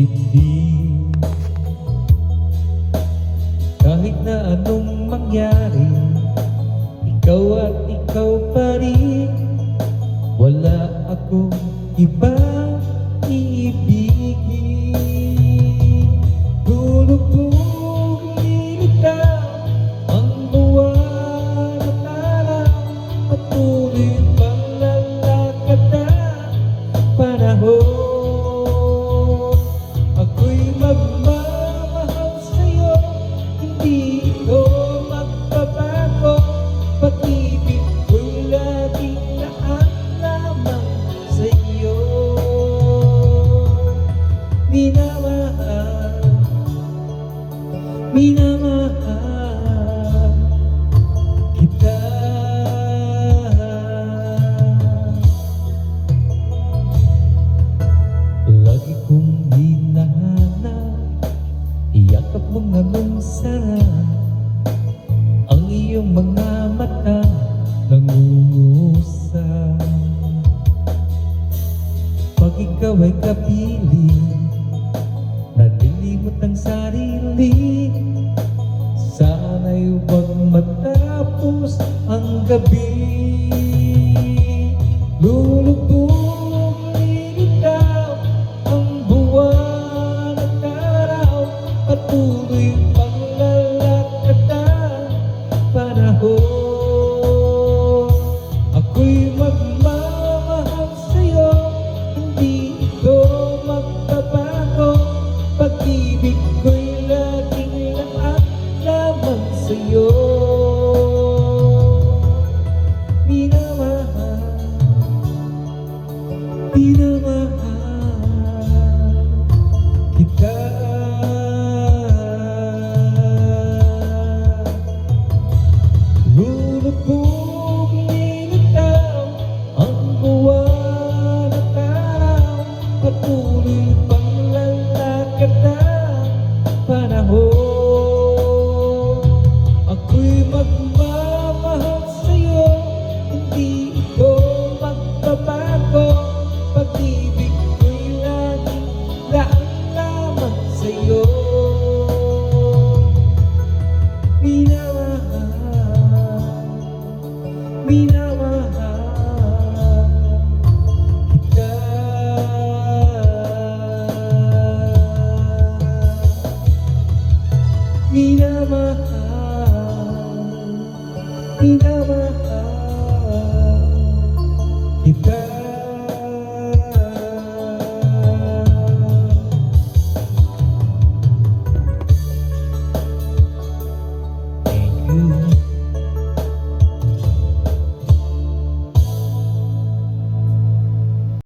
dibdib. Kahit na anong mangyari, ikaw at ikaw pa rin. Wala akong ibang iibigin. Lulubog nilitaw ang buwan at araw, patuloy pang lalakad ang panahon. Ako'y magmamahal sa'yo, hindi ito magbabago. Pag-ibig ko'y laging naan lamang sa'yo. Minamahal, minamahal kita. Lagi kong hinahanap, iyakap mong anong sarap, ang iyong mga mata nangungusap. Pag ikaw ay kapiling, nalilimot ang sarili. Sana'y huwag matapos ang gabi. Lulubog nilitaw ang buwan at araw, patuloy pang lalakad ang panahon. Ako'y magmamahal sa'yo, hindi ito magbabago. Pag-ibig ko'y laging lahat lamang sa'yo. Minamahal, minamahal kita. Lulubog nilitaw ang buwan at araw, patuloy pang lalakad ang panahon. Ako'y magmamahal sa'yo, hindi ito magbabago. Pag-ibig ko'y laging laan lamang sa'yo. Minamahal, minamahal kita. Minamahal, minamahal